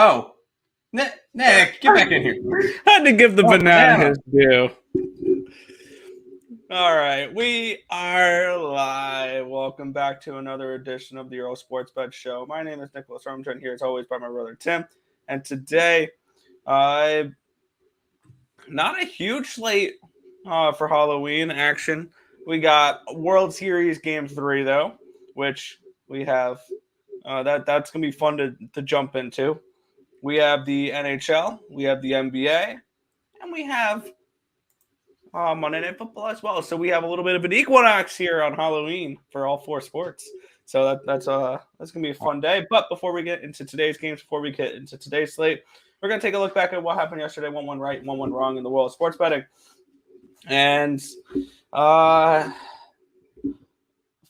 Oh, Nick, get back in here. Had to give the Oh, banana banana. his due. All right, we are live. Welcome back to another edition of the Earle Sports Bet Show. My name is Nicholas. I'm joined here as always by my brother Tim. And today, not a huge slate for Halloween action. We got World Series Game 3, though, which we have. That's going to be fun to jump into. We have the NHL, we have the NBA, and we have Monday Night Football as well. So we have a little bit of an equinox here on Halloween for all four sports. So that's gonna be a fun day. But before we get into today's games, before we get into today's slate, we're gonna take a look back at what happened yesterday. One went right, one went wrong in the world of sports betting. And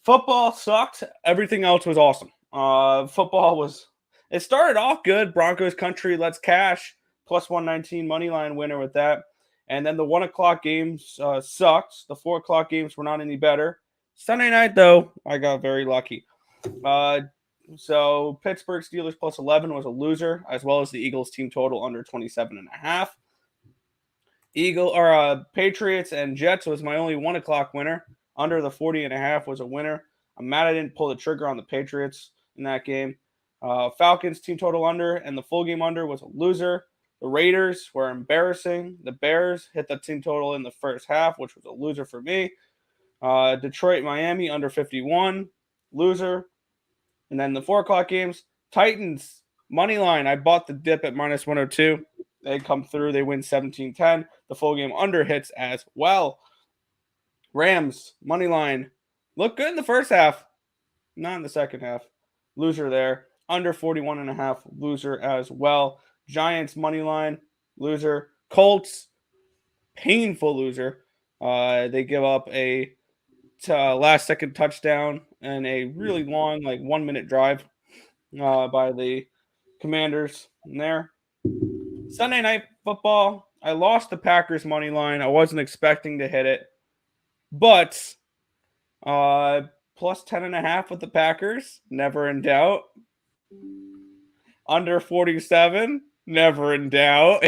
football sucked. Everything else was awesome. It started off good. Broncos country, let's cash. Plus 119 money line winner with that. And then the 1 o'clock games sucked. The 4 o'clock games were not any better. Sunday night, though, I got very lucky. So Pittsburgh Steelers plus 11 was a loser, as well as the Eagles team total under 27.5. Patriots and Jets was my only 1 o'clock winner. Under the 40.5 was a winner. I'm mad I didn't pull the trigger on the Patriots in that game. Falcons team total under and the full game under was a loser. The Raiders were embarrassing. The Bears hit the team total in the first half, which was a loser for me. Detroit, Miami under 51, loser. And then the 4 o'clock games, Titans, money line. I bought the dip at minus 102. They come through. They win 17-10. The full game under hits as well. Rams, money line. Look good in the first half. Not in the second half. Loser there. Under 41.5, loser as well. Giants, money line. Loser. Colts, painful loser. They give up a last-second touchdown and a really long, 1-minute drive by the Commanders in there. Sunday night football, I lost the Packers money line. I wasn't expecting to hit it. But plus 10.5 with the Packers, never in doubt. Under 47, never in doubt.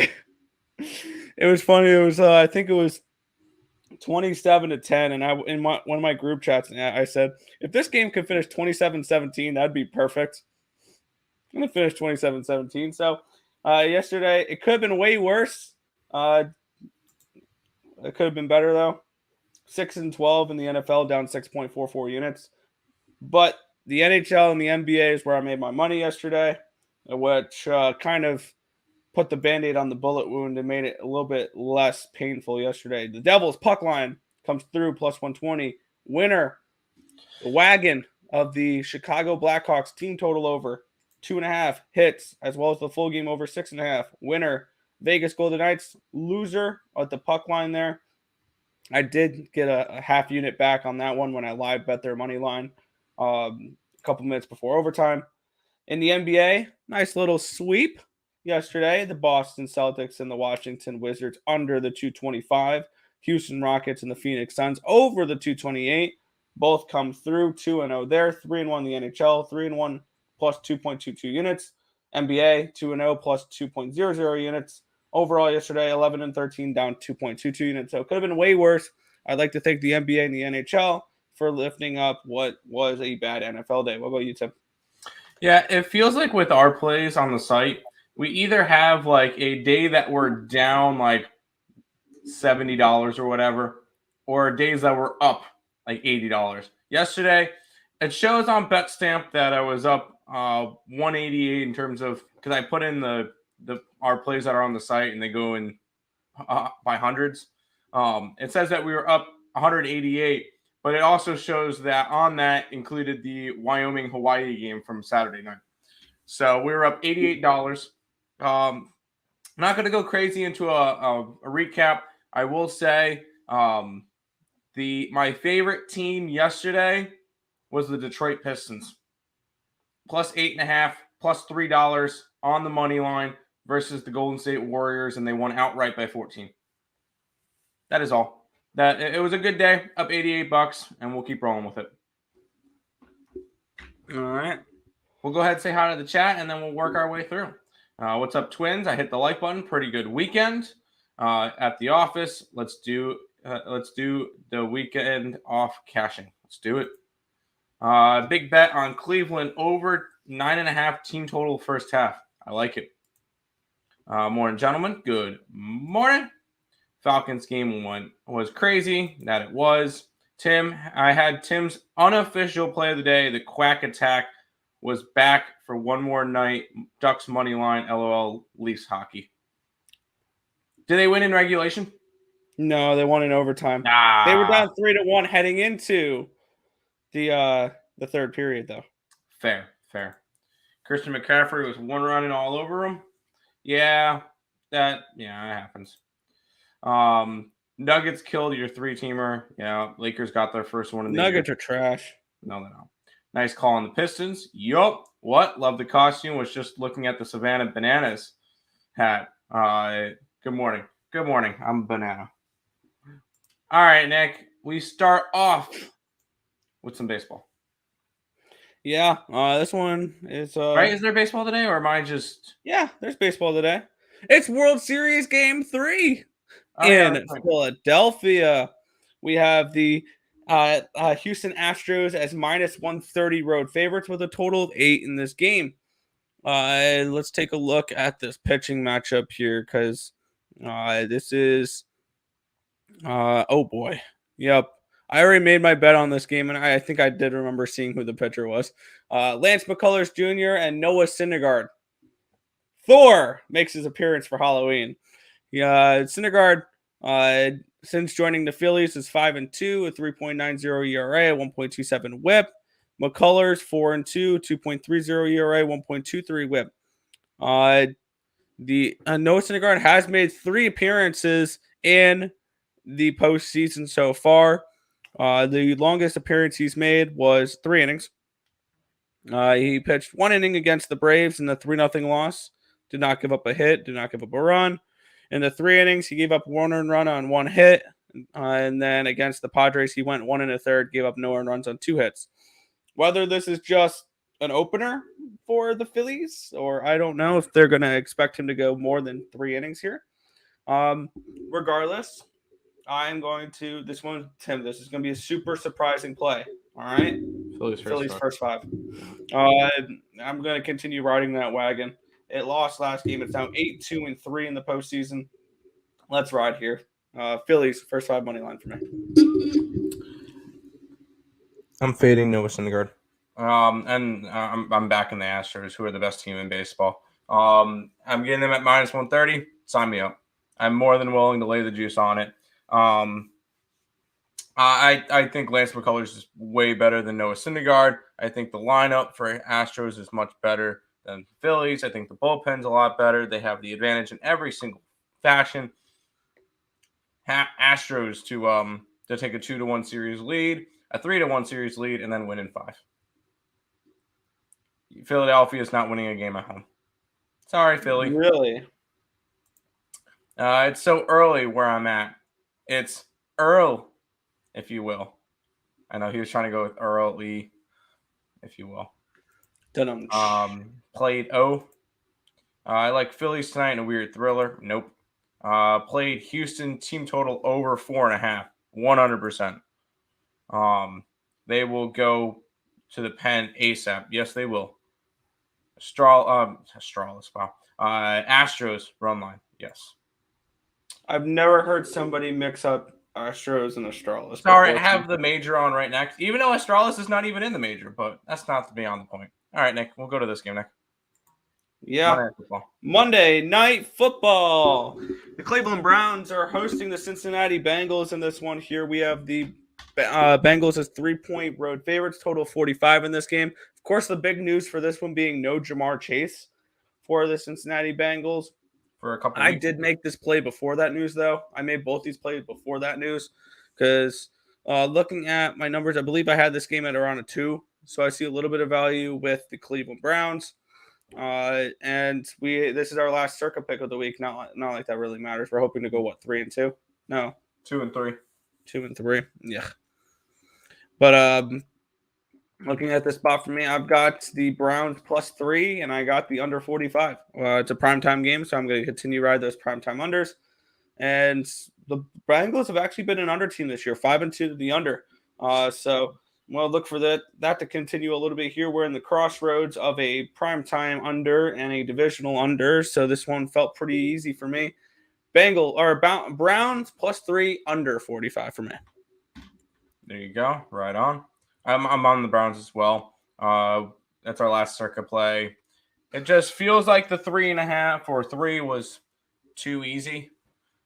It was funny. It was I think it was 27-10, and in one of my group chats, I said, if this game could finish 27-17, that'd be perfect. I'm gonna finish 27-17. So yesterday, it could have been way worse. It could have been better though. 6-12 in the NFL, down 6.44 units. But the NHL and the NBA is where I made my money yesterday, which kind of put the Band-Aid on the bullet wound and made it a little bit less painful yesterday. The Devils puck line comes through plus 120. Winner, the wagon of the Chicago Blackhawks team total over 2.5 hits, as well as the full game over 6.5. Winner, Vegas Golden Knights. Loser at the puck line there. I did get a half unit back on that one when I live bet their money line a couple minutes before overtime. In the NBA, nice little sweep yesterday. The Boston Celtics and the Washington Wizards under the 225. Houston Rockets and the Phoenix Suns over the 228. Both come through 2-0 there. 3-1 the NHL, 3-1 plus 2.22 units. NBA 2-0 plus 2.00 units. Overall yesterday, 11-13, down 2.22 units. So it could have been way worse. I'd like to thank the NBA and the NHL for lifting up what was a bad NFL day. What about you, Tim? Yeah, it feels like with our plays on the site, we either have like a day that we're down like $70 or whatever, or days that we're up like $80. Yesterday, it shows on BetStamp that I was up 188 in terms of, because I put in our plays that are on the site and they go in by hundreds. It says that we were up 188, but it also shows that on that included the Wyoming-Hawaii game from Saturday night. So we were up $88. I'm not going to go crazy into a recap. I will say my favorite team yesterday was the Detroit Pistons. Plus 8.5, plus $3 on the money line versus the Golden State Warriors, and they won outright by 14. That is all. That it was a good day, up $88, and we'll keep rolling with it. All right. We'll go ahead and say hi to the chat, and then we'll work our way through. What's up, Twins? I hit the like button. Pretty good weekend at the office. Let's do the weekend off cashing. Let's do it. Big bet on Cleveland over 9.5 team total first half. I like it. Morning, gentlemen. Good morning. Falcons game one was crazy. That it was. Tim, I had Tim's unofficial play of the day. The Quack Attack was back for one more night. Ducks money line. LOL. Leafs hockey. Did they win in regulation? No, they won in overtime. They were down 3-1 heading into the third period, though. Fair. Christian McCaffrey was one running all over him. Yeah, that happens. Nuggets killed your 3-teamer. Yeah, Lakers got their first one in the Nuggets year. are trash. No, they're not. Nice call on the Pistons. Yup. What? Love the costume. Was just looking at the Savannah Bananas hat. Good morning. I'm a banana. All right, Nick. We start off with some baseball. Yeah, this one is right. Is there baseball today, or am I just? Yeah, there's baseball today. It's World Series Game 3 in Philadelphia. We have the Houston Astros as -130 road favorites with a total of 8 in this game. Let's take a look at this pitching matchup here because this is oh boy. Yep. I already made my bet on this game, and I think I did remember seeing who the pitcher was. Lance McCullers Jr. and Noah Syndergaard. Thor makes his appearance for Halloween. Syndergaard, since joining the Phillies, is 5-2 with 3.90 ERA, 1.27 WHIP. McCullers 4-2, 2.30 ERA, 1.23 WHIP. Noah Syndergaard has made 3 appearances in the postseason so far. The longest appearance he's made was 3 innings. He pitched 1 inning against the Braves in the 3-0 loss. Did not give up a hit, did not give up a run. In the 3 innings, he gave up 1 earned run on 1 hit. And then against the Padres, he went 1 1/3, gave up no earned runs on 2 hits. Whether this is just an opener for the Phillies, or I don't know if they're going to expect him to go more than 3 innings here. Regardless, I'm going to this one, Tim. This is going to be a super surprising play. All right, Phillies first 5. I'm going to continue riding that wagon. It lost last game. It's now 8-2-3 in the postseason. Let's ride here. Phillies first 5 money line for me. I'm fading Noah Syndergaard. And I'm backing the Astros, who are the best team in baseball. I'm getting them at -130. Sign me up. I'm more than willing to lay the juice on it. I think Lance McCullers is way better than Noah Syndergaard. I think the lineup for Astros is much better than Phillies. I think the bullpen's a lot better. They have the advantage in every single fashion. Astros to take a 2-1 series lead, a 3-1 series lead, and then win in 5. Philadelphia is not winning a game at home. Sorry, Philly. Really? It's so early where I'm at. It's Earle, if you will. I know he was trying to go with Earle, if you will. Played O. I like Phillies tonight in a weird thriller. Nope. Played Houston team total over 4.5. 100%. They will go to the pen ASAP. Yes, they will. Strawless. Wow. Astros run line. Yes. I've never heard somebody mix up Astros and Astralis. Sorry, I have the major on right next. Even though Astralis is not even in the major, but that's not beyond the point. All right, Nick, we'll go to this game, Nick. Yeah. Monday Night Football. The Cleveland Browns are hosting the Cincinnati Bengals in this one. Here we have the Bengals as 3-point road favorites, total 45 in this game. Of course, the big news for this one being no Jamar Chase for the Cincinnati Bengals. For a couple I did make this play before that news, though. I made both these plays before that news because looking at my numbers, I believe I had this game at around a 2. So I see a little bit of value with the Cleveland Browns. And this is our last circa pick of the week. Not like that really matters. We're hoping to go 3-2? No, 2-3. 2-3. Yeah. But Looking at the spot for me, I've got the Browns +3, and I got the under 45. It's a primetime game, so I'm going to continue ride those primetime unders. And the Bengals have actually been an under team this year, 5-2 to the under. So we'll look for that to continue a little bit here. We're in the crossroads of a primetime under and a divisional under, so this one felt pretty easy for me. Browns +3 under 45 for me. There you go. Right on. I'm on the Browns as well. That's our last circuit play. It just feels like the 3.5 or 3 was too easy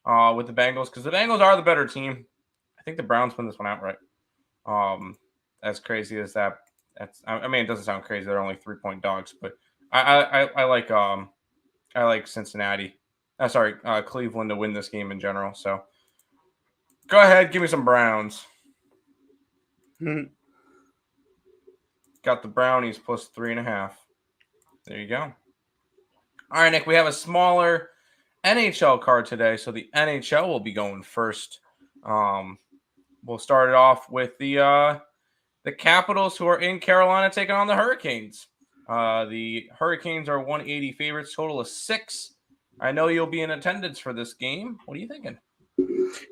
with the Bengals because the Bengals are the better team. I think the Browns win this one outright. As crazy as that, it doesn't sound crazy. They're only 3-point dogs, but I like Cincinnati. Cleveland to win this game in general. So go ahead, give me some Browns. Got the Brownies +3.5. There you go. All right, Nick, we have a smaller NHL card today, so the NHL will be going first. We'll start it off with the Capitals, who are in Carolina, taking on the Hurricanes. The Hurricanes are 180 favorites, total of 6. I know you'll be in attendance for this game. What are you thinking?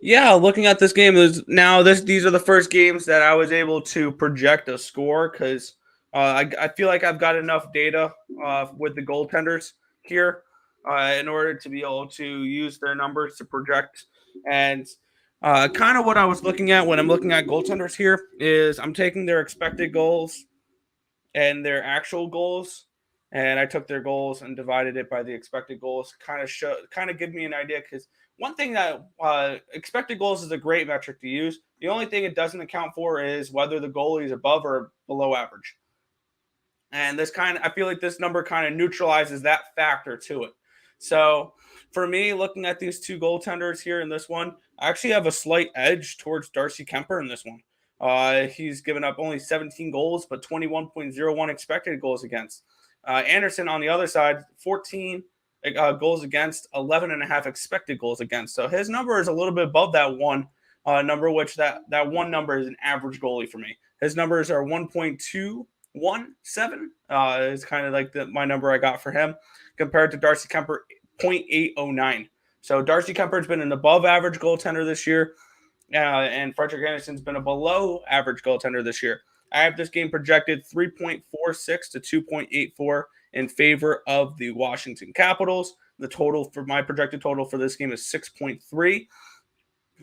Yeah, looking at this game, these are the first games that I was able to project a score because I feel like I've got enough data with the goaltenders here in order to be able to use their numbers to project. And kind of what I was looking at when I'm looking at goaltenders here is I'm taking their expected goals and their actual goals, and I took their goals and divided it by the expected goals. Kind of give me an idea, because one thing that expected goals is a great metric to use. The only thing it doesn't account for is whether the goalie is above or below average. And I feel like this number kind of neutralizes that factor to it. So for me, looking at these two goaltenders here in this one, I actually have a slight edge towards Darcy Kemper in this one. He's given up only 17 goals, but 21.01 expected goals against. Anderson on the other side, 14 goals against, 11.5 expected goals against. So his number is a little bit above that one number, which that one number is an average goalie for me. His numbers are 1.217 is kind of like my number I got for him, compared to Darcy Kemper 0.809. So Darcy Kemper's been an above average goaltender this year, and Frederik Andersen's been a below average goaltender this year. I have this game projected 3.46 to 2.84 in favor of the Washington Capitals. The total for my projected total for this game is 6.3.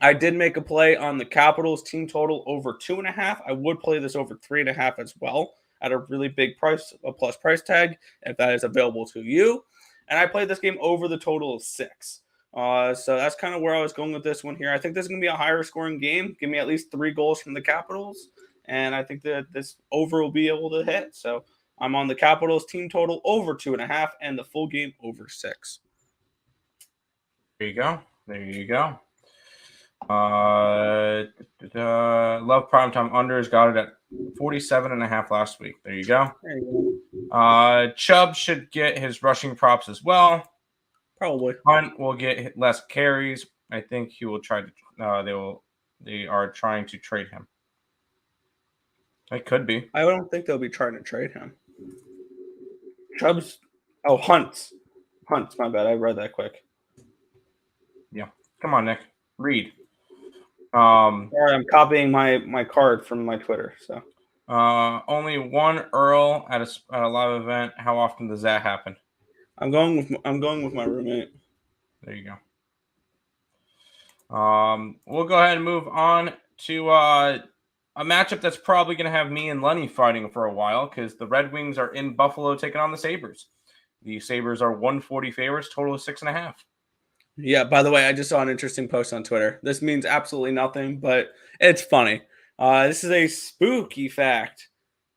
I did make a play on the Capitals team total over 2.5. I would play this over 3.5 as well at a really big price, a plus price tag, if that is available to you. And I played this game over the total of 6. So that's kind of where I was going with this one here. I think this is going to be a higher scoring game. Give me at least 3 goals from the Capitals, and I think that this over will be able to hit. So I'm on the Capitals team total over 2.5 and the full game over 6. There you go. Love primetime unders, got it at 47.5 last week. There you go. Chubb should get his rushing props as well. Probably. Hunt will get less carries. I think he will try to. They are trying to trade him. It could be. I don't think they'll be trying to trade him. Hunt's. My bad. I read that quick. Yeah. Come on, Nick. Read. Sorry, I'm copying my card from my Twitter. So. Only one Earle at a live event. How often does that happen? I'm going with my roommate. There you go. We'll go ahead and move on to a matchup that's probably going to have me and Lenny fighting for a while, because the Red Wings are in Buffalo taking on the Sabres. The Sabres are 140 favorites, total of 6.5. Yeah, by the way, I just saw an interesting post on Twitter. This means absolutely nothing, but it's funny. This is a spooky fact.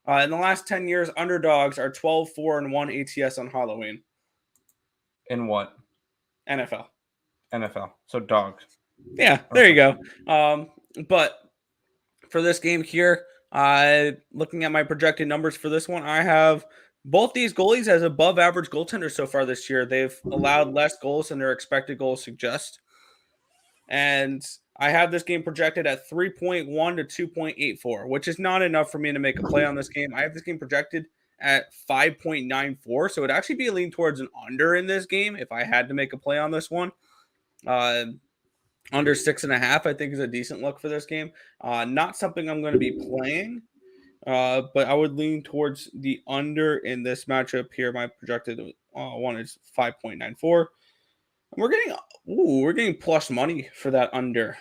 In the last 10 years, underdogs are 12-4-1 ATS on Halloween. In what? NFL. So dogs. Yeah, there you go. But for this game here, looking at my projected numbers for this one, I have both these goalies as above average goaltenders so far this year. They've allowed less goals than their expected goals suggest. and I have this game projected at 3.1 to 2.84, which is not enough for me to make a play on this game. I have this game projected at 5.94, so it'd actually be a lean towards an under in this game if I had to make a play on this one. Under 6.5, I think, is a decent look for this game. Not something I'm going to be playing, but I would lean towards the under in this matchup here. My projected one is 5.94. We're getting plus money for that under.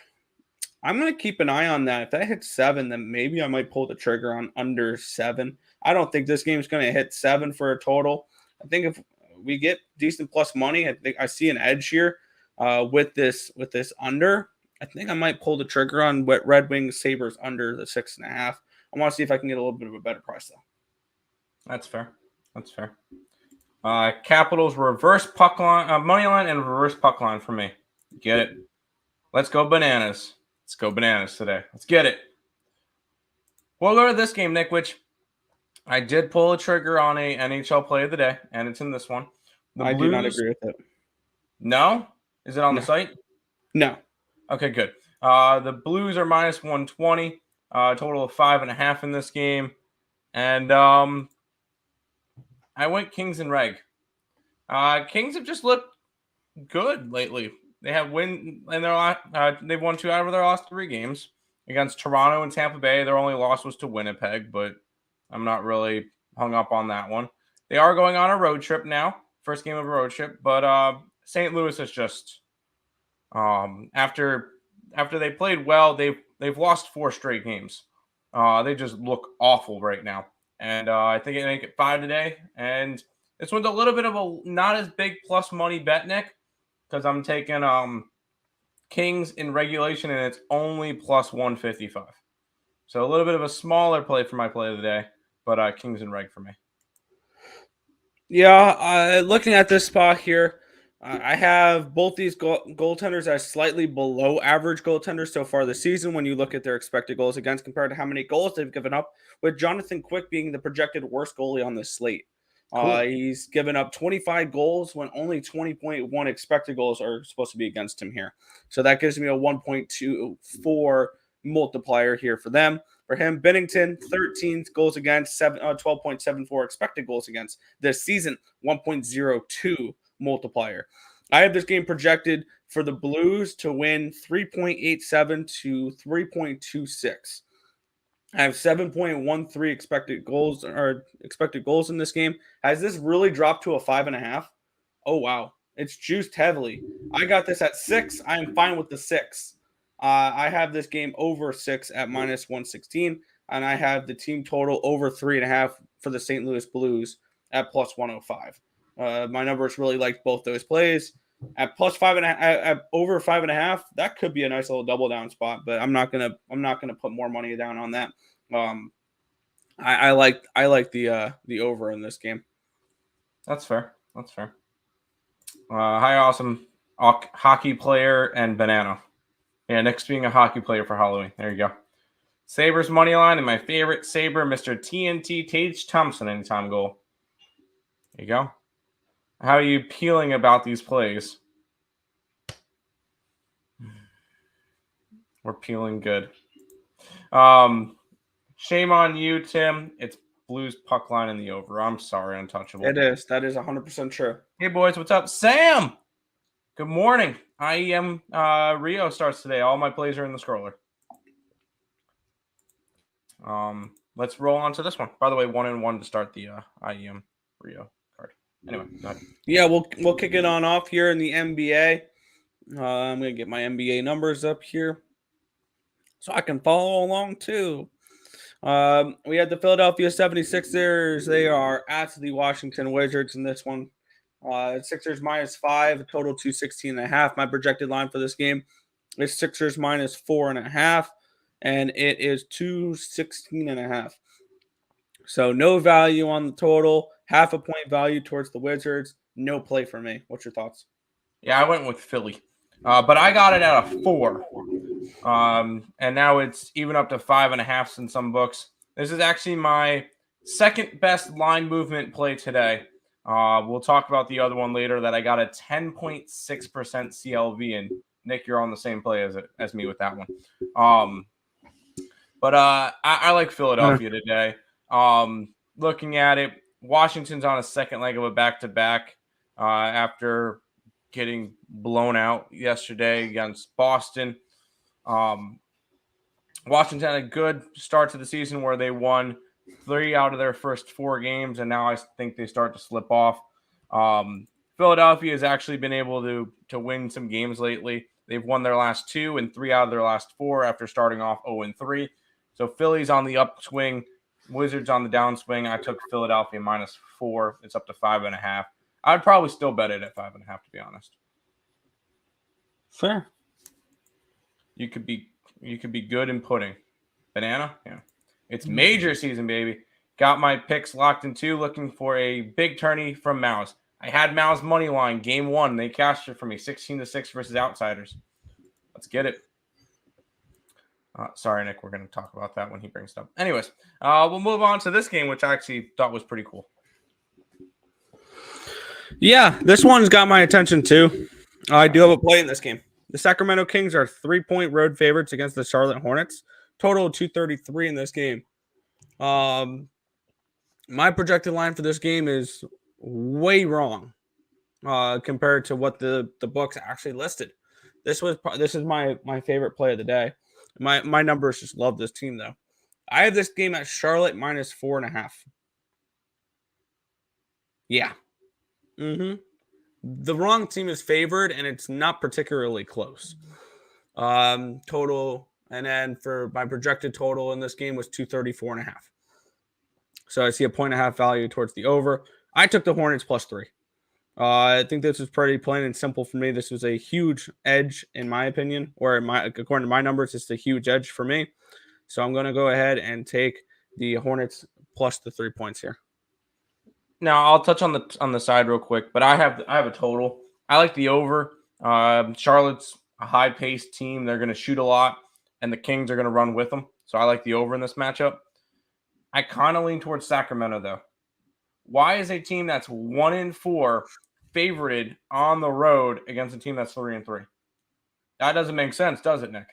I'm going to keep an eye on that. If that hits 7, then maybe I might pull the trigger on under 7. I don't think this game is going to hit 7 for a total. I think if we get decent plus money, I think I see an edge here with this under. I think I might pull the trigger on Red Wings Sabres under the 6.5. I want to see if I can get a little bit of a better price though. That's fair. Capitals reverse puck line, money line, and reverse puck line for me. Get it? Let's go bananas. Let's go bananas today. Let's get it. We'll go to this game, Nick, which I did pull a trigger on a NHL play of the day, and it's in this one. I do not agree with it. No? Is it on the site? No. Okay, good. The Blues are minus 120, total of 5.5 in this game. And I went Kings and Reg. Kings have just looked good lately. They have win in their they've won 2 out of their last 3 games against Toronto and Tampa Bay. Their only loss was to Winnipeg, but I'm not really hung up on that one. They are going on a road trip now, first game of a road trip, but St. Louis is just after they played well, they've lost 4 straight games. They just look awful right now, and I think they make it 5 today. And this one's a little bit of a not as big plus money bet, Nick, because I'm taking Kings in regulation, and it's only plus 155. So a little bit of a smaller play for my play of the day, but Kings and reg for me. Yeah, looking at this spot here, I have both these goaltenders as slightly below average goaltenders so far this season when you look at their expected goals against compared to how many goals they've given up, with Jonathan Quick being the projected worst goalie on this slate. Cool. He's given up 25 goals when only 20.1 expected goals are supposed to be against him here. So that gives me a 1.24 multiplier here for them. For him, Bennington, 13 goals against, 12.74 expected goals against this season, 1.02 multiplier. I have this game projected for the Blues to win 3.87 to 3.26. I have 7.13 expected goals in this game. Has this really dropped to a 5.5? Oh, wow. It's juiced heavily. I got this at 6. I am fine with the 6. I have this game over 6 at minus 116, and I have the team total over 3.5 for the St. Louis Blues at plus 105. My numbers really liked both those plays. At plus 5.5, at over 5.5, that could be a nice little double down spot, but I'm not gonna put more money down on that. I like the over in this game. That's fair. Hi, awesome hockey player and banana. Yeah, Nick's being a hockey player for Halloween. There you go. Sabres money line and my favorite Sabre, Mr. TNT Tage Thompson anytime goal. There you go. How are you feeling about these plays? We're peeling good. Shame on you, Tim. It's Blues puck line in the over. I'm sorry, Untouchable. It is. That is 100% true. Hey, boys. What's up? Sam! Good morning. IEM Rio starts today. All my plays are in the scroller. Let's roll on to this one. By the way, 1-1 to start the IEM Rio card. Anyway, yeah, we'll kick it on off here in the NBA. I'm gonna get my NBA numbers up here so I can follow along too. We had the Philadelphia 76ers. They are at the Washington Wizards in this one. Sixers -5, a total 216.5. My projected line for this game is Sixers -4.5, and it is 216.5. So no value on the total, half a point value towards the Wizards. No play for me. What's your thoughts? Yeah, I went with Philly, but I got it at a 4. And now it's even up to 5.5 in some books. This is actually my second best line movement play today. We'll talk about the other one later that I got a 10.6% CLV in Nick, you're on the same play as me with that one. But I like Philadelphia today. Looking at it, Washington's on a second leg of a back-to-back after getting blown out yesterday against Boston. Washington had a good start to the season where they won 3 out of their first 4 games, and now I think they start to slip off. Philadelphia has actually been able to win some games lately. They've won their last 2 and 3 out of their last 4 after starting off 0-3. So Philly's on the upswing, Wizards on the downswing. I took Philadelphia -4. It's up to 5.5. I'd probably still bet it at 5.5, to be honest. Fair. You could be good in pudding. Banana? Yeah. It's major season, baby. Got my picks locked in 2, looking for a big tourney from Mouse. I had Mouse money line game 1. They cashed it for me 16-6 versus Outsiders. Let's get it. Sorry, Nick. We're going to talk about that when he brings it up. Anyways, we'll move on to this game, which I actually thought was pretty cool. Yeah, this one's got my attention too. I do have a play in this game. The Sacramento Kings are 3-point road favorites against the Charlotte Hornets. Total of 233 in this game. My projected line for this game is way wrong compared to what the books actually listed. This is my favorite play of the day. My numbers just love this team though. I have this game at Charlotte -4.5. Yeah. The wrong team is favored, and it's not particularly close. Total, and then for my projected total in this game was 234.5. So I see a 1.5 value towards the over. I took the Hornets +3. I think this was pretty plain and simple for me. This was a huge edge in my opinion, or according to my numbers, it's a huge edge for me. So I'm going to go ahead and take the Hornets plus the 3 points here. Now I'll touch on the side real quick, but I have a total. I like the over. Charlotte's a high-paced team. They're going to shoot a lot, and the Kings are going to run with them. So I like the over in this matchup. I kind of lean towards Sacramento, though. Why is a team that's 1-4 favorited on the road against a team that's 3-3? That doesn't make sense, does it, Nick?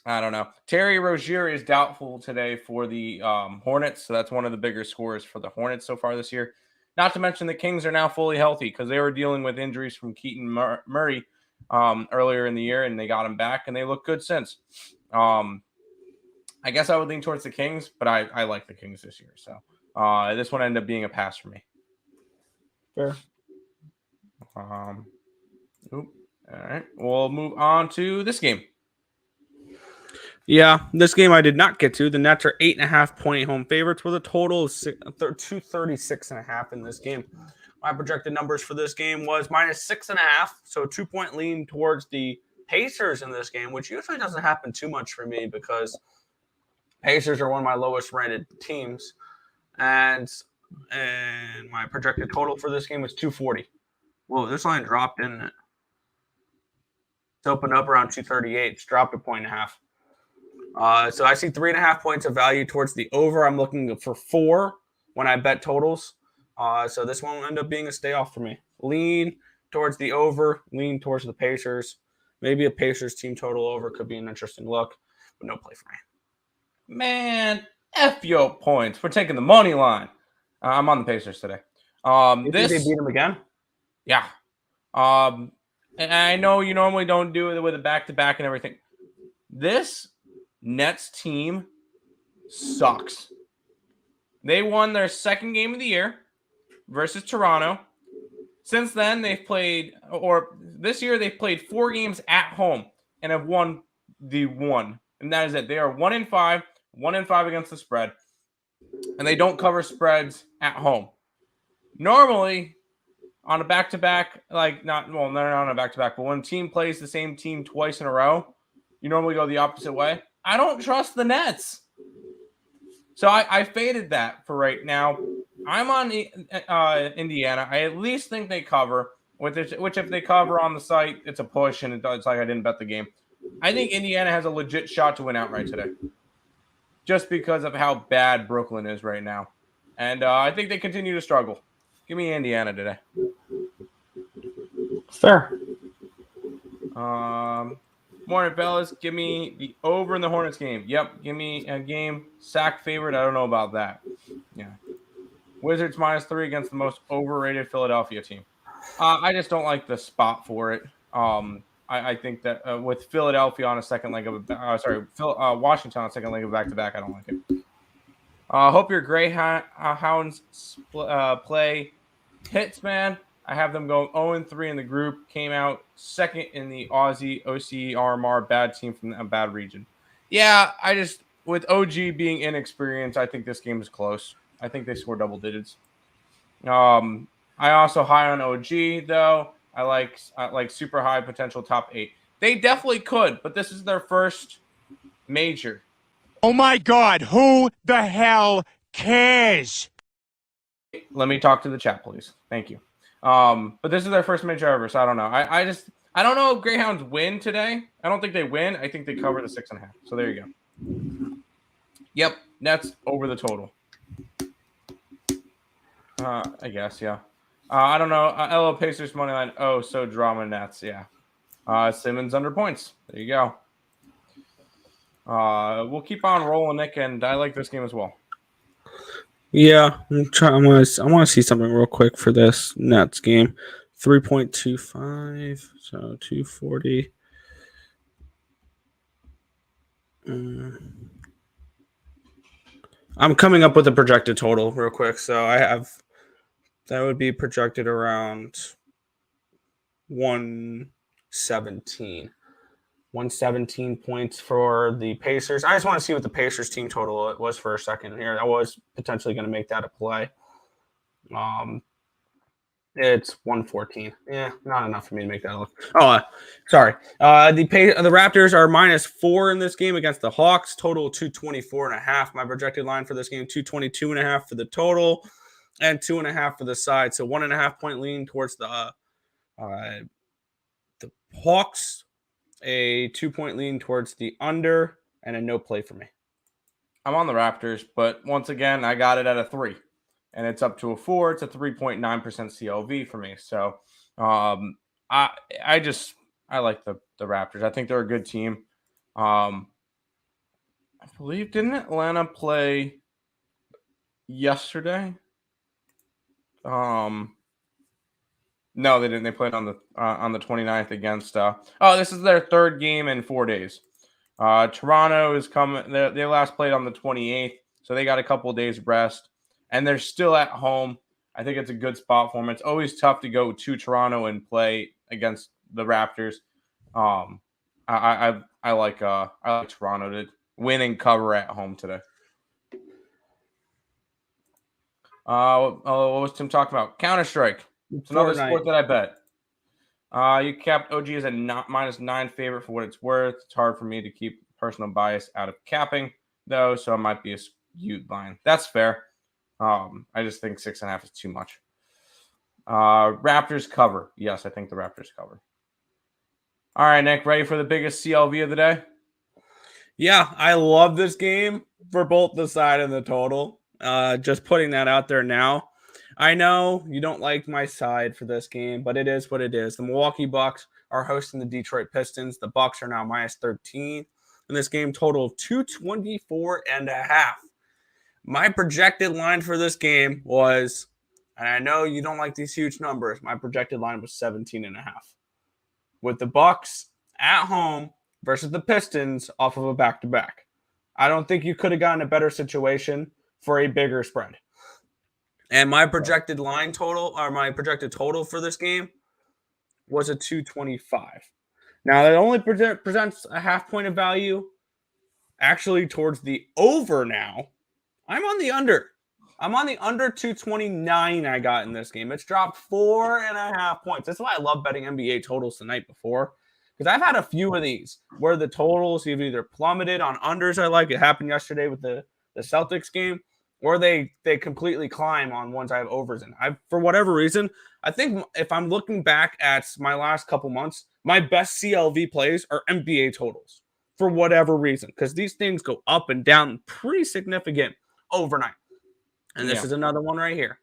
I don't know. Terry Rozier is doubtful today for the Hornets, so that's one of the bigger scores for the Hornets so far this year. Not to mention the Kings are now fully healthy because they were dealing with injuries from Keaton Murray earlier in the year, and they got him back, and they look good since. I guess I would lean towards the Kings, but I like the Kings this year. So this one ended up being a pass for me. Fair. All right. We'll move on to this game. Yeah, this game I did not get to. The Nets are 8.5-point home favorites with a total of 236.5 in this game. My projected numbers for this game was -6.5, so a 2-point lean towards the Pacers in this game, which usually doesn't happen too much for me because Pacers are one of my lowest rated teams, and my projected total for this game was 240. Whoa, this line dropped, didn't it? It's opened up around 238. It's dropped a 1.5. So I see 3.5 points of value towards the over. I'm looking for 4 when I bet totals. So this one will end up being a stay off for me. Lean towards the over, lean towards the Pacers. Maybe a Pacers team total over could be an interesting look, but no play for me. Man, F your points. We're taking the money line. I'm on the Pacers today. You think they beat them again? Yeah. And I know you normally don't do it with a back-to-back and everything. This Nets team sucks. They won their second game of the year versus Toronto. Since then, this year they've played 4 games at home and have won the one. And that is it. They are 1-5, 1-5 against the spread. And they don't cover spreads at home. Normally, on a back-to-back, they're not on a back-to-back, but when a team plays the same team twice in a row, you normally go the opposite way. I don't trust the Nets. So I faded that for right now. I'm on Indiana. I at least think they cover, which if they cover on the site, it's a push, and it's like I didn't bet the game. I think Indiana has a legit shot to win outright today, just because of how bad Brooklyn is right now. And I think they continue to struggle. Give me Indiana today. Fair. Morning, fellas. Give me the over in the Hornets game. Yep, give me a game. Sack favorite. I don't know about that. Yeah. Wizards -3 against the most overrated Philadelphia team. I just don't like the spot for it. I think that with Philadelphia on a second leg of Washington on a second leg of back-to-back, I don't like it. Hope your Greyhounds play hits, man. I have them going 0-3 in the group. Came out second in the Aussie OCRMR bad team from a bad region. Yeah, with OG being inexperienced, I think this game is close. I think they score double digits. I also high on OG though. I like super high potential top 8. They definitely could, but this is their first major. Oh my God, who the hell cares? Let me talk to the chat, please. Thank you. But this is their first major ever, so I don't know. I don't know if Greyhounds win today. I don't think they win. I think they cover the 6.5. So there you go. Yep, Nets over the total. I guess, yeah. I don't know. LO Pacers money line. Oh, so drama Nets, yeah. Simmons under points. There you go. We'll keep on rolling, Nick, and I like this game as well. Yeah, I want to see something real quick for this Nets game. 3.25, so 240. I'm coming up with a projected total real quick. So I have that would be projected around 117. 117 points for the Pacers. I just want to see what the Pacers team total was for a second here. I was potentially going to make that a play. It's 114. Yeah, not enough for me to make that look. Oh, sorry. The Raptors are -4 in this game against the Hawks. Total 224.5. My projected line for this game 222.5 for the total, and 2.5 for the side. So 1.5 point lean towards the Hawks, a 2 point lean towards the under, and a no play for me. I'm on the Raptors, but once again, I got it at a 3. And it's up to a 4. It's a 3.9% CLV for me. So I like the Raptors. I think they're a good team. I believe, didn't Atlanta play yesterday? No, they didn't. They played on the 29th against this is their third game in 4 days. Toronto is coming. They last played on the 28th, so they got a couple of days rest. And they're still at home. I think it's a good spot for them. It's always tough to go to Toronto and play against the Raptors. I like Toronto to win and cover at home today. What was Tim talking about? Counter-Strike. It's another sport that I bet. You capped OG as a -9 favorite for what it's worth. It's hard for me to keep personal bias out of capping, though, so it might be a skewed line. That's fair. I just think 6.5 is too much. Raptors cover. Yes, I think the Raptors cover. All right, Nick, ready for the biggest CLV of the day? Yeah, I love this game for both the side and the total. Just putting that out there now. I know you don't like my side for this game, but it is what it is. The Milwaukee Bucks are hosting the Detroit Pistons. The Bucks are now -13 in this game, total of 224.5. My projected line for this game was, and I know you don't like these huge numbers, my projected line was 17.5. With the Bucks at home versus the Pistons off of a back-to-back. I don't think you could have gotten a better situation for a bigger spread. And my projected line total, or my projected total for this game was a 225. Now, that only presents a half point of value actually towards the over now. I'm on the under. I'm on the under 229 I got in this game. It's dropped 4.5 points. That's why I love betting NBA totals the night before. Because I've had a few of these where the totals have either plummeted on unders. I like it happened yesterday with the Celtics game, or they completely climb on ones I have overs in. For whatever reason, I think if I'm looking back at my last couple months, my best CLV plays are NBA totals for whatever reason, because these things go up and down pretty significant overnight. And this is another one right here.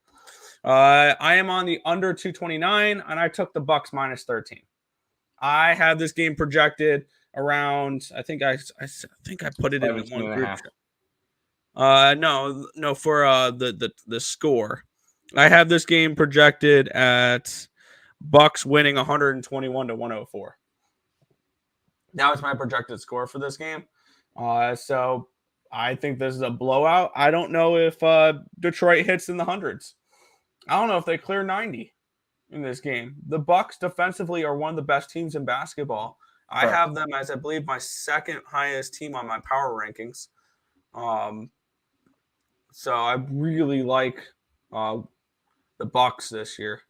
I am on the under 229, and I took the Bucks minus 13. I have this game projected around. I think I put it in 17 one and a group. half. No, for the score. I have this game projected at Bucks winning 121 to 104. Now it's my projected score for this game. So I think this is a blowout. I don't know if Detroit hits in the hundreds. I don't know if they clear 90 in this game. The Bucks defensively are one of the best teams in basketball. I have them as, I believe, my second highest team on my power rankings. So I really like the Bucks this year.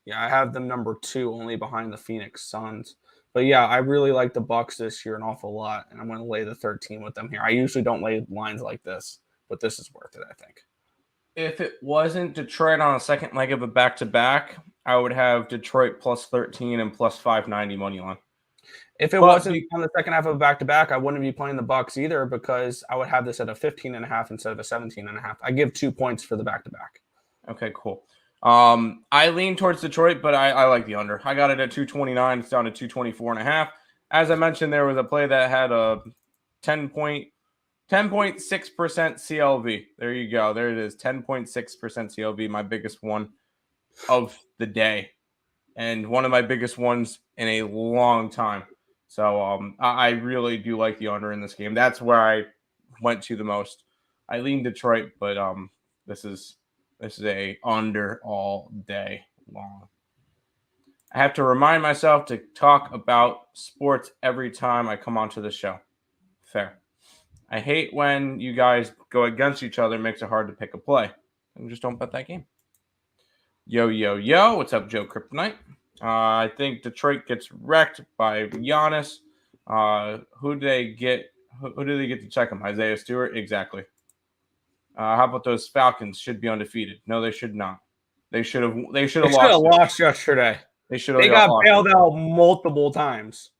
Yeah, I have them number 2, only behind the Phoenix Suns. But yeah, I really like the Bucks this year an awful lot, and I'm going to lay the 13 with them here. I usually don't lay lines like this, but this is worth it, I think. If it wasn't Detroit on a second leg of a back-to-back, I would have Detroit plus 13 and plus 590 money line. If it wasn't on the second half of a back-to-back, I wouldn't be playing the Bucks either, because I would have this at a 15.5 instead of a 17.5. I give 2 points for the back-to-back. Okay, cool. I lean towards Detroit, but I like the under. I got it at 229. It's down to 224.5. As I mentioned, there was a play that had a 10.6% CLV. There you go. There it is. 10.6% CLV, my biggest one of the day, and one of my biggest ones in a long time. So I really do like the under in this game. That's where I went to the most. I lean Detroit, but this is a under all day long. I have to remind myself to talk about sports every time I come onto the show. Fair. I hate when you guys go against each other. It makes it hard to pick a play. And just don't bet that game. Yo, yo, yo. What's up, Joe Kryptonite? I think Detroit gets wrecked by Giannis. Who do they get? Who do they get to check him? Isaiah Stewart? Exactly. How about those Falcons? Should be undefeated. No, they should not. They should have lost yesterday. They got bailed out multiple times.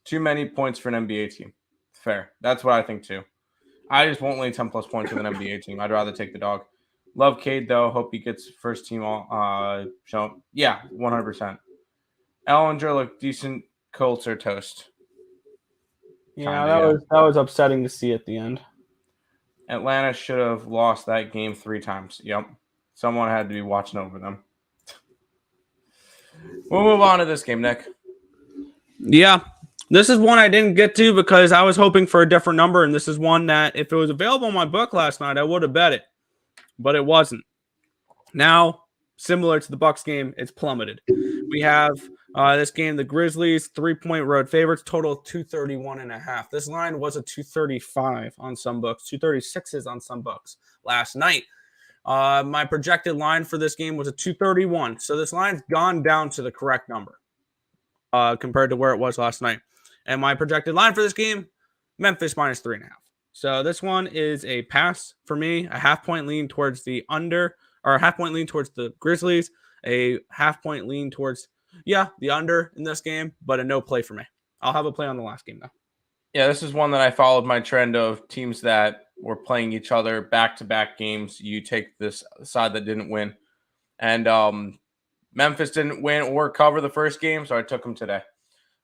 Too many points for an NBA team. Fair. That's what I think too. I just won't lay 10 plus points with an NBA team. I'd rather take the dog. Love Cade though. Hope he gets first team all shown. Yeah, 100%. Ellinger looked decent. Colts are toast. Yeah, that was upsetting to see at the end. Atlanta should have lost that game 3 times. Yep. Someone had to be watching over them. We'll move on to this game, Nick. Yeah. This is one I didn't get to because I was hoping for a different number, and this is one that if it was available in my book last night, I would have bet it. But it wasn't. Now, similar to the Bucks game, it's plummeted. We have this game, the Grizzlies, 3-point road favorites, total 231.5. This line was a 235 on some books, 236s on some books last night. My projected line for this game was a 231. So this line's gone down to the correct number compared to where it was last night. And my projected line for this game, Memphis minus 3.5. So this one is a pass for me, a half-point lean towards the under, or a half-point lean towards the Grizzlies, a half-point lean towards, the under in this game, but a no play for me. I'll have a play on the last game, though. Yeah, this is one that I followed my trend of teams that were playing each other back-to-back games. You take this side that didn't win. And Memphis didn't win or cover the first game, so I took them today.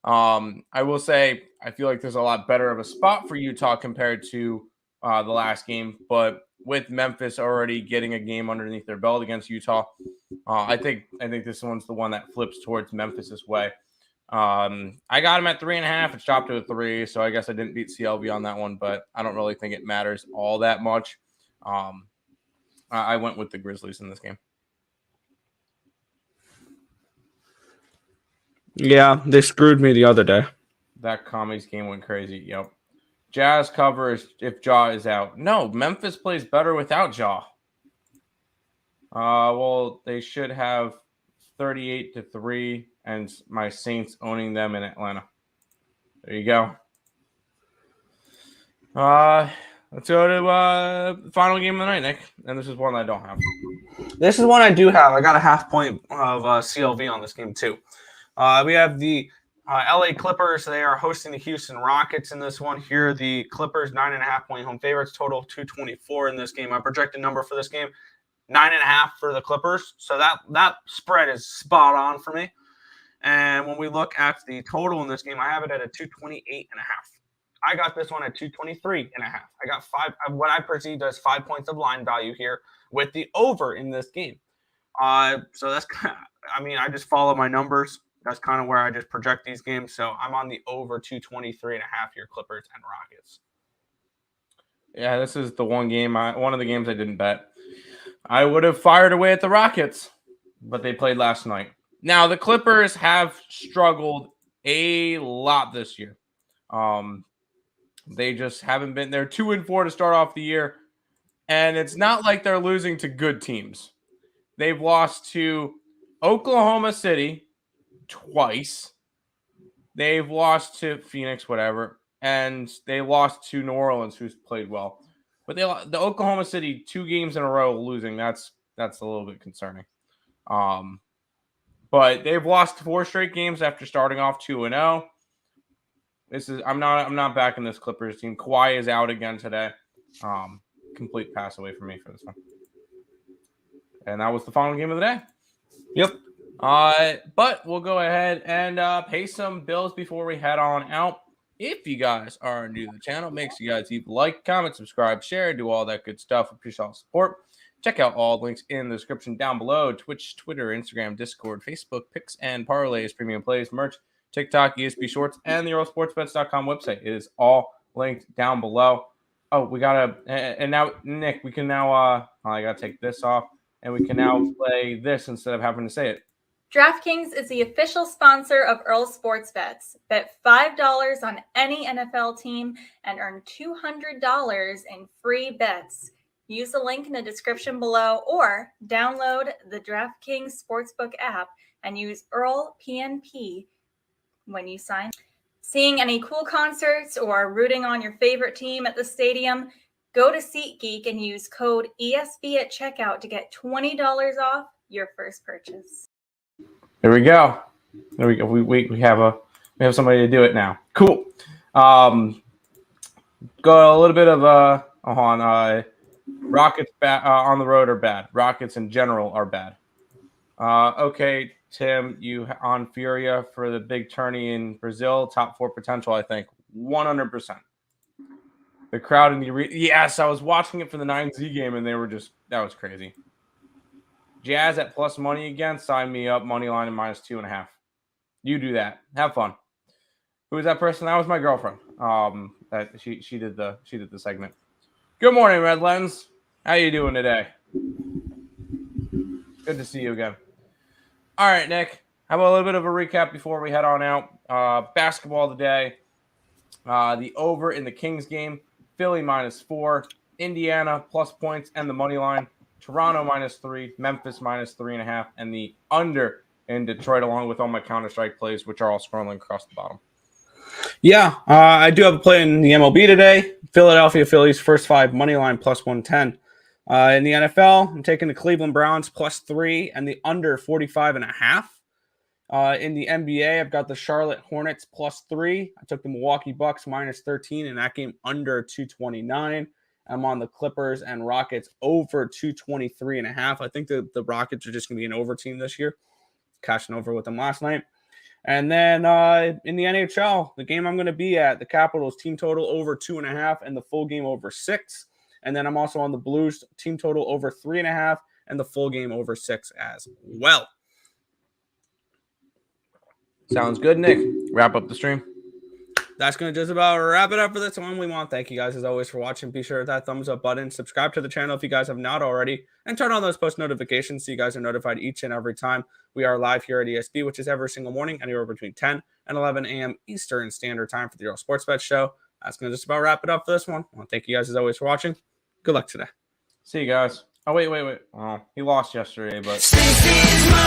I will say I feel like there's a lot better of a spot for Utah compared to the last game, but with Memphis already getting a game underneath their belt against Utah, I think this one's the one that flips towards Memphis's way. I got him at 3.5. It's dropped to a 3, so I guess I didn't beat CLV on that one, but I don't really think it matters all that much. I went with the Grizzlies in this game. Yeah, they screwed me the other day. That Commies game went crazy. Yep. Jazz covers if Ja is out. No, Memphis plays better without Ja. Well, they should have 38-3, and my Saints owning them in Atlanta. There you go. Let's go to the final game of the night, Nick. And this is one I don't have. This is one I do have. I got a half point of CLV on this game, too. We have the LA Clippers. They are hosting the Houston Rockets in this one. Here, the Clippers, 9.5-point home favorites, total 224 in this game. My projected number for this game, 9.5 for the Clippers. So that spread is spot on for me. And when we look at the total in this game, I have it at a 228.5. I got this one at 223.5. I got 5, what I perceived as 5 points of line value here with the over in this game. So that's kind of, I mean, I just follow my numbers. That's kind of where I just project these games. So I'm on the over 223.5 here, Clippers and Rockets. Yeah, this is the one of the games I didn't bet. I would have fired away at the Rockets, but they played last night. Now, the Clippers have struggled a lot this year. They just haven't been. They're 2-4 to start off the year, and it's not like they're losing to good teams. They've lost to Oklahoma City twice. They've lost to Phoenix, whatever, and they lost to New Orleans, who's played well. But the Oklahoma City 2 games in a row losing, that's a little bit concerning. But they've lost 4 straight games after starting off 2-0. I'm not backing this Clippers team. Kawhi is out again today. Complete pass away from me for this one. And that was the final game of the day. Yep. But we'll go ahead and pay some bills before we head on out. If you guys are new to the channel, make sure you guys leave a like, comment, subscribe, share, do all that good stuff. Appreciate all the support. Check out all the links in the description down below. Twitch, Twitter, Instagram, Discord, Facebook, Picks and Parleys, Premium Plays, merch, TikTok, ESP Shorts, and the EarleSportsBets.com website. It is all linked down below. Oh, we got to – and now, Nick, we can now I got to take this off, and we can now play this instead of having to say it. DraftKings is the official sponsor of Earle Sports Bets. Bet $5 on any NFL team and earn $200 in free bets. Use the link in the description below or download the DraftKings Sportsbook app and use Earle PNP when you sign. Seeing any cool concerts or rooting on your favorite team at the stadium? Go to SeatGeek and use code ESB at checkout to get $20 off your first purchase. There we go. There we go. We have somebody to do it now. Cool. Go a little bit of Rockets on the road are bad. Rockets in general are bad. Okay, Tim, you on Furia for the big tourney in Brazil, top 4 potential, I think 100%. The crowd in the yes, I was watching it for the 9Z game and they were that was crazy. Jazz at plus money again. Sign me up. Money line and -2.5. You do that. Have fun. Who was that person? That was my girlfriend. That she did the segment. Good morning, Red Lens. How you doing today? Good to see you again. All right, Nick. How about a little bit of a recap before we head on out? Basketball today. The over in the Kings game. Philly -4. Indiana plus points and the money line. Toronto -3, Memphis -3.5, and the under in Detroit, along with all my Counter-Strike plays, which are all scrolling across the bottom. Yeah, I do have a play in the MLB today. Philadelphia Phillies first 5 money line plus 110. In the NFL, I'm taking the Cleveland Browns +3 and the under 45.5. In the NBA, I've got the Charlotte Hornets +3. I took the Milwaukee Bucks -13 in that game under 229. I'm on the Clippers and Rockets over 223.5. I think the Rockets are just going to be an over team this year. Cashing over with them last night. And then in the NHL, the game I'm going to be at, the Capitals team total over 2.5 and the full game over 6. And then I'm also on the Blues team total over 3.5 and the full game over 6 as well. Sounds good, Nick. Wrap up the stream. That's going to just about wrap it up for this one. We want to thank you guys, as always, for watching. Be sure to hit that thumbs up button. Subscribe to the channel if you guys have not already. And turn on those post notifications so you guys are notified each and every time we are live here at ESB, which is every single morning, anywhere between 10 and 11 a.m. Eastern Standard Time for the Earle Sports Bet Show. That's going to just about wrap it up for this one. I want to thank you guys, as always, for watching. Good luck today. See you guys. Oh, wait. Oh, he lost yesterday, but...